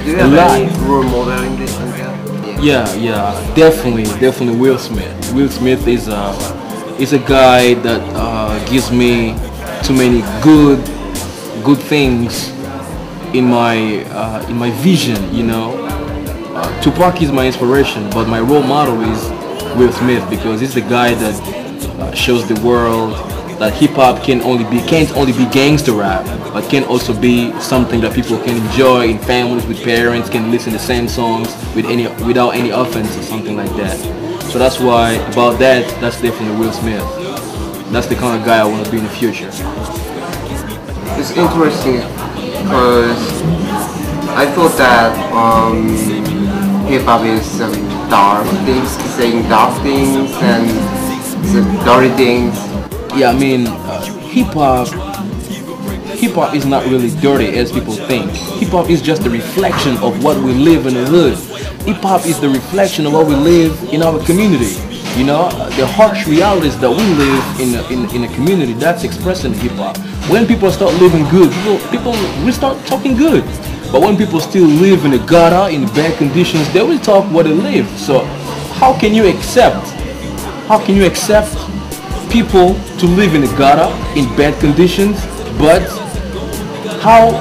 Do you a have lot. any role model in this area? Yeah, definitely Will Smith. Will Smith is a guy that gives me too many good things in my vision. Tupac is my inspiration, but my role model is Will Smith because he's the guy that shows the world that hip hop can't only be gangster rap, but can also be something that people can enjoy in families with parents, can listen to the same songs without any offense or something like that. So that's why about that, that's definitely Will Smith. That's the kind of guy I want to be in the future. It's interesting because I thought that hip hop is some dark things, saying dark things and some dirty things. Yeah, I mean, hip hop is not really dirty as people think. Hip hop is just a reflection of what we live in the hood. Hip hop is the reflection of what we live in our community. The harsh realities that we live in a community, that's expressed in hip hop. When people start living good, people will start talking good. But when people still live in the gutter, in bad conditions, they will talk what they live. So how can you accept? How can you accept people to live in the gutter in bad conditions, but how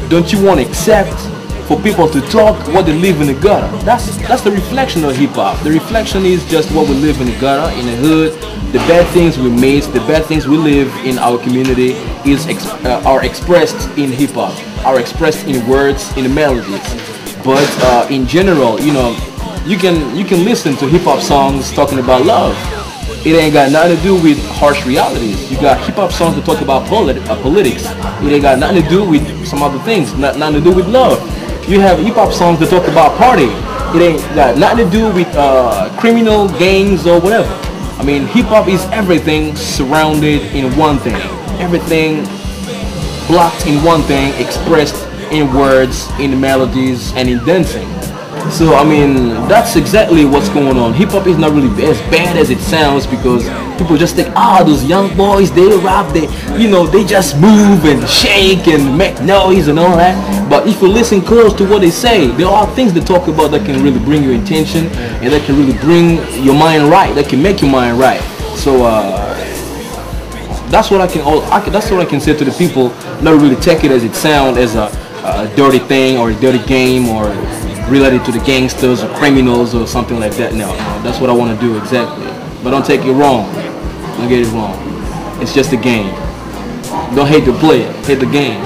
don't you want to accept for people to talk what they live in the gutter? That's the reflection of hip hop. The reflection is just what we live in the gutter, in the hood. The bad things we make, the bad things we live in our community are expressed in hip hop, are expressed in words, in melodies. But in general, you can listen to hip hop songs talking about love. It ain't got nothing to do with harsh realities. You got hip hop songs that talk about politics. It ain't got nothing to do with some other things. Nothing to do with love. You have hip hop songs that talk about party. It ain't got nothing to do with criminal gangs or whatever. I mean, hip hop is everything surrounded in one thing. Everything blocked in one thing, expressed in words, in melodies, and in dancing. So I mean, that's exactly what's going on. Hip hop is not really as bad as it sounds because people just think, those young boys, they rap, they just move and shake and make noise and all that. But if you listen close to what they say, there are things they talk about that can really bring your attention and that can really bring your mind right, that can make your mind right. So that's what I can say to the people. Not really take it as it sounds, as a dirty thing or a dirty game or related to the gangsters or criminals or something like that. No, that's what I want to do exactly. But don't take it wrong. Don't get it wrong. It's just a game. Don't hate the player, hate the game.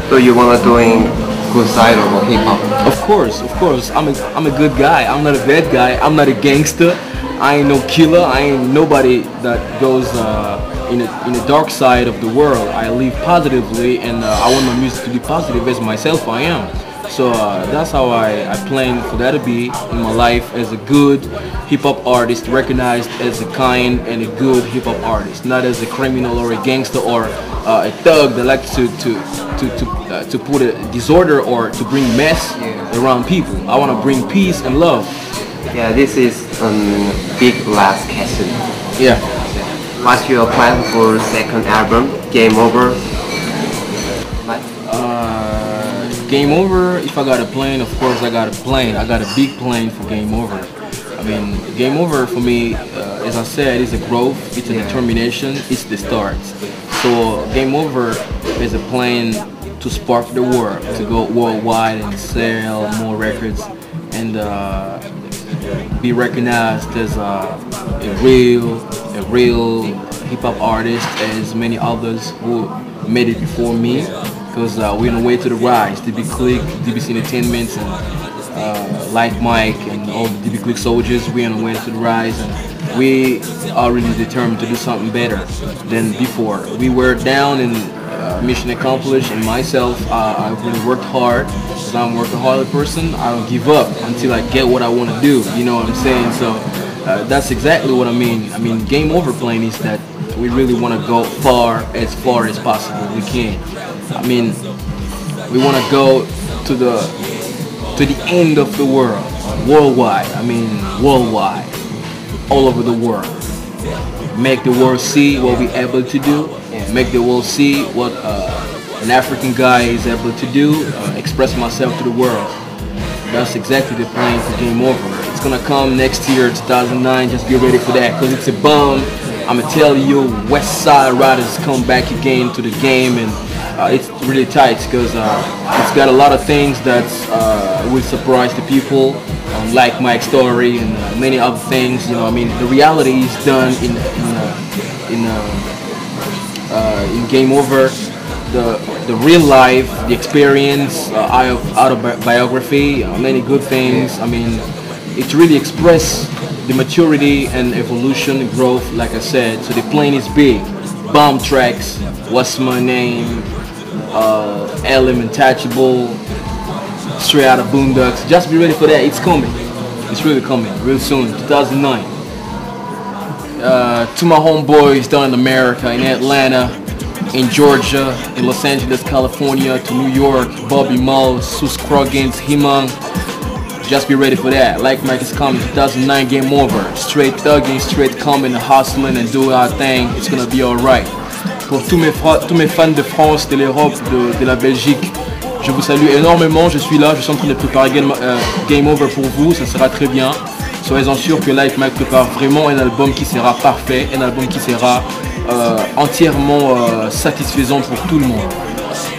So you wanna doing good side of hip hop? Of course. I'm a good guy. I'm not a bad guy. I'm not a gangster. I ain't no killer. I ain't nobody that goes in the dark side of the world. I live positively, and I want my music to be positive as myself I am. So that's how I plan for that to be in my life as a good hip-hop artist, recognized as a kind and a good hip-hop artist, not as a criminal or a gangster or a thug that likes to put a disorder or to bring mess around people. I want to bring peace and love. Yeah, this is a big last question. Yeah. What's your plan for second album, Game Over? Game Over, if I got a plane, of course I got a plane. I got a big plane for Game Over. I mean, Game Over for me, as I said, is a growth, it's a determination, it's the start. So Game Over is a plan to spark the world, to go worldwide and sell more records and be recognized as a real hip-hop artist as many others who made it before me, because we're on the way to the rise. DB Click, DBC Entertainment, and Lyke Mike and all the DB Click soldiers, we're on the way to the rise, and we are really determined to do something better than before. We were down and mission accomplished, and myself, I really worked hard. Because I'm a workaholic person, I don't give up until I get what I want to do, you know what I'm saying? So that's exactly what I mean. I mean, Game Over plan is that we really want to go far as possible we can. I mean, we want to go to the end of the world, worldwide. I mean, worldwide, all over the world. Make the world see what we're able to do. Make the world see what an African guy is able to do, express myself to the world. That's exactly the plan for Game Over. It's gonna come next year, 2009. Just be ready for that, because it's a bomb. I'ma tell you, West Side Riders come back again to the game, and it's really tight because it's got a lot of things that will surprise the people, like my story and many other things. You know, I mean, the reality is done in Game Over. The real life, the experience, autobiography, many good things. I mean, it really express the maturity and evolution and growth, like I said. So the plane is big. Bomb tracks, What's My Name, Element Touchable, Straight Out of Boondocks. Just be ready for that. It's coming. It's really coming real soon, 2009. To my homeboys down in America, in Atlanta, in Georgia, in Los Angeles, California, to New York, Bobby Mouse, Sus Croggins, Himang. Just be ready for that. Like Mike is coming, 2009 Game Over. Straight thugging, straight coming, hustling and doing our thing. It's gonna be alright. Pour tous mes fans de France, de l'Europe, de la Belgique, je vous salue énormément. Je suis là, je suis en train de préparer Game Over pour vous. Ça sera très bien. Soyez-en sûrs que Lyke Mike prépare vraiment un album qui sera parfait, un album qui sera entièrement satisfaisant pour tout le monde.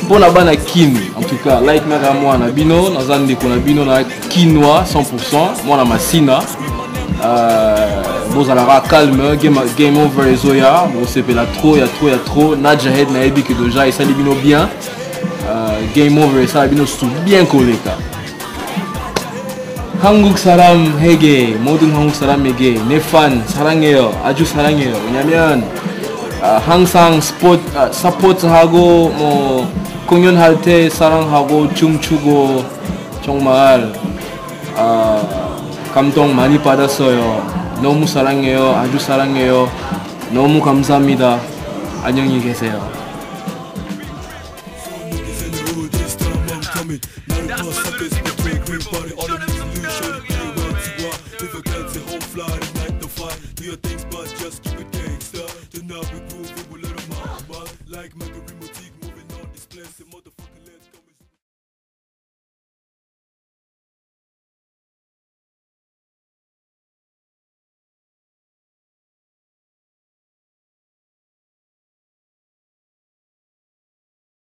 Pour la bana kin, en tout cas, Lyke Mike à moi, Nabino, Nazande Konabino, na quinoa 100%, moi na masina. Bon, ça calme, Game Over et Zoya, bon, c'est il y a trop, Nadjahed na ebi que déjà, et ça libino bien. Game Over et ça libino sont bien collés. 한국 사람 에게, 모든 한국 사람에게 내 fan 사랑해요. 아주 사랑해요. 왜냐면 항상 서포트하고 뭐 공연할 때 사랑하고 춤추고 정말 감동 많이 받았어요. 너무 사랑해요. 아주 사랑해요. 너무 감사합니다. 안녕히 계세요. Do your things, but just keep it gangsta. Do not